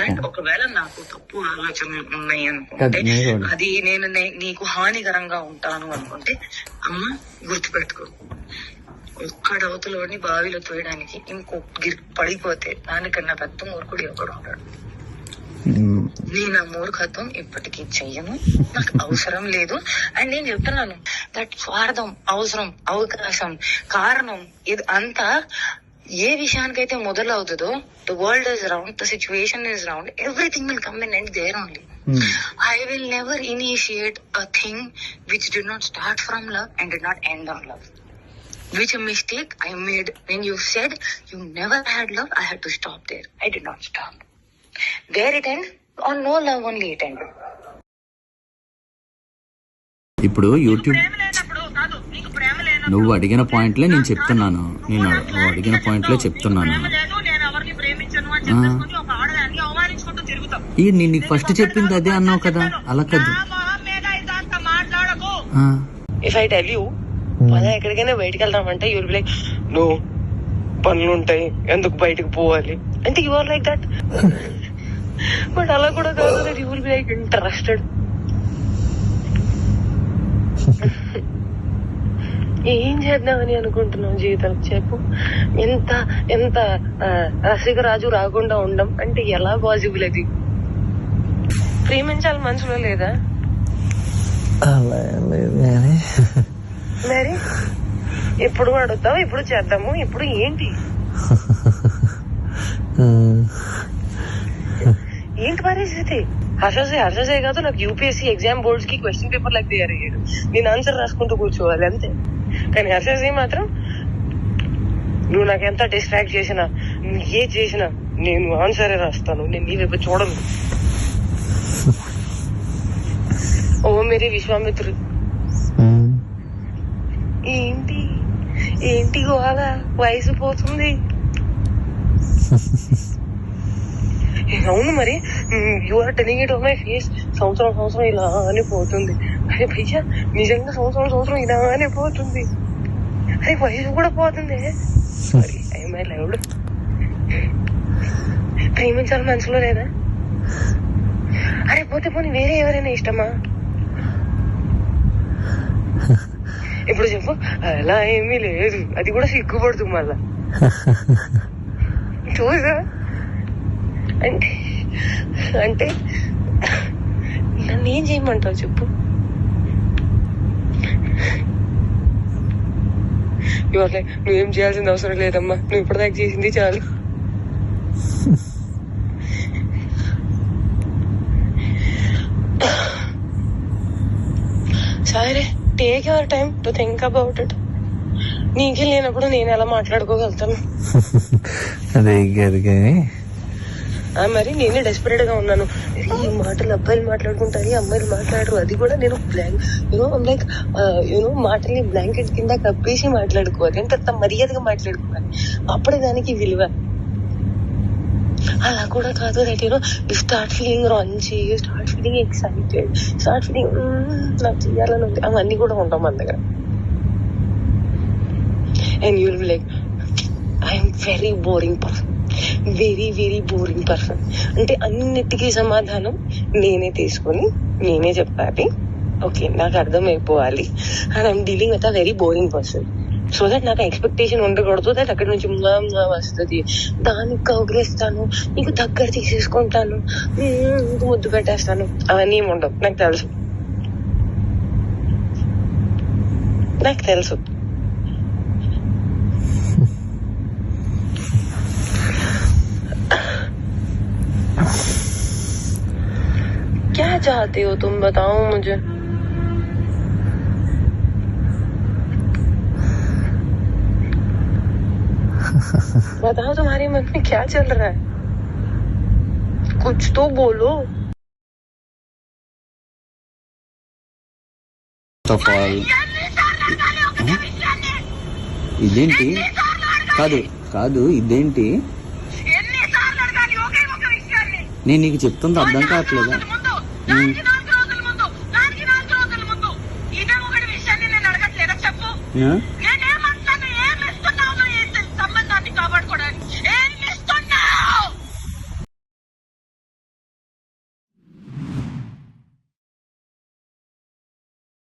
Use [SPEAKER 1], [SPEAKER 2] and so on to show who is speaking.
[SPEAKER 1] And ఒకవేళ నాకు తప్పు ఆలోచనలు ఉన్నాయి అనుకుంటే, అది నేను నీకు హానికరంగా ఉంటాను అనుకుంటే, అమ్మ గుర్తుపెట్టుకో, ఒక్కడవతలోని బావిలో తోయడానికి ఇంకొక పడిపోతే దానికన్నా పెద్ద మూర్ఖుడు ఎవడు ఉంటాడు. నేను ఆ మూర్ఖత్వం ఇప్పటికీ చెయ్యను, నాకు అవసరం లేదు. అండ్ నేను చెప్తున్నాను, దట్ స్వార్థం, అవసరం, అవకాశం, కారణం ఇది అంతా ఏ విషయానికైతే మొదలవుతుందో, the world is round, the situation is round, everything will come in and there only. I will never initiate a thing which did not start from love and did not end on love. Which a mistake I made when you said you never had love, I had to stop there. I did not stop. Where it end? On no love only it ended.
[SPEAKER 2] ఇప్పుడు YouTube నువ్వు అడిగిన పాయింట్లే నేను చెప్తున్నాను, నువ్వు అడిగిన పాయింట్లే చెప్తున్నాను. నేను నీకు ఫస్ట్ చెప్పింది అదే అన్నావు కదా, అలా కదా.
[SPEAKER 1] ఇఫ్ ఐ టెల్ యూ పదా ఎక్కడికైనా బయటకు వెళ్దామంటే you will be like, no పనులు ఉంటాయి ఎందుకు బయటకు పోవాలి అంటే, you are like that. But అలా కూడా కాదు, that you will be like interested. ఏం చేద్దామని అనుకుంటున్నావు జీవితం చెప్పు. ఎంత ఎంత రసికరాజు రాకుండా ఉండం అంటే ఎలా పాసిబుల్? అది ప్రేమించాలి మనసులో లేదా? మరి ఎప్పుడు అడుగుతావు, ఎప్పుడు చేద్దాము, ఇప్పుడు ఏంటి ఏంటి పరిస్థితి? హర్షసే కాదు, నాకు యూపీఎస్సీ ఎగ్జామ్ బోర్డ్స్ కి క్వశ్చన్ పేపర్ లాగా తయారయ్యాడు, నేను ఆన్సర్ రాసుకుంటూ కూర్చోవాలి అంతే. కానీ హర్షసే మాత్రం నువ్వు నాకు ఎంత డిస్ట్రాక్ట్ చేసినా, ఏ చేసినా నేను ఆన్సరే రాస్తాను, నేను నీ వైపు చూడను. ఓ మేరీ విశ్వామిత్రుడు, ఏంటి ఏంటి గోల, వయసు పోతుంది. అవును మరి, you are telling it on my face. సంవత్సరం ఇలానే పోతుంది. అరే భయ్యా నిజంగా సంవత్సరం ఇలానే పోతుంది. అరే వయసు కూడా పోతుంది. Sorry I my loved. ప్రేమించాలి మనసులో లేదా? అరే పోతే పోనీ వేరే ఎవరైనా ఇష్టమా? ఇప్పుడు చెప్పు. అలా ఏమీ లేదు, అది కూడా సిగ్గుపడుతుంది మళ్ళా. చూసా అంటే అంటే నన్ను ఏం చేయమంటావు చెప్పు? నువ్వేం చేయాల్సిన అవసరం లేదమ్మా, నువ్వు ఇప్పటిదాకా చేసింది చాలు. సరే, take your time to think about it. నీకే లేనప్పుడు నేను ఎలా మాట్లాడుకోగలుగుతాను? మరి నేనే డెస్పరేట్ గా ఉన్నాను. ఈ మాటలు అబ్బాయిలు మాట్లాడుకుంటారు, అమ్మాయిలు మాట్లాడరు. అది కూడా నేను లైక్ మాటల్ని బ్లాంకెట్ కింద కప్పేసి మాట్లాడుకోవాలి, ఎంత మర్యాదగా మాట్లాడుకోవాలి, అప్పుడే దానికి విలువ. అలా కూడా కాదు, that you start feeling raunchy, start feeling excited, start feeling నాకు చెయ్యాలని ఉంది. అవన్నీ కూడా ఉంటాం మన దగ్గర. And you will be like, I'm very boring person, very very boring person. అంటే అన్నిటికీ సమాధానం నేనే తీసుకొని నేనే చెప్పాలి. ఓకే, నాకు అర్థమైపోవాలి. And I'm dealing with a very boring person. So that నాకు ఎక్స్పెక్టేషన్ ఉండకూడదు దట్ అక్కడి నుంచి వస్తుంది, దానికి కౌగిలిస్తాను, నీకు దగ్గర తీసేసుకుంటాను, ముద్దు పెట్టేస్తాను, అవన్నీ ఏమి ఉండవు. నాకు తెలుసు. क्या चाहते हो तुम, बताओ मुझे. बताओ तुम्हारे मन में क्या चल रहा है, कुछ तो बोलो.
[SPEAKER 2] ఇదేంటి? కాదు ఇదేంటి? నేను నీకు చెప్తుంది అర్థం కావట్లేదా?
[SPEAKER 3] చెప్పు.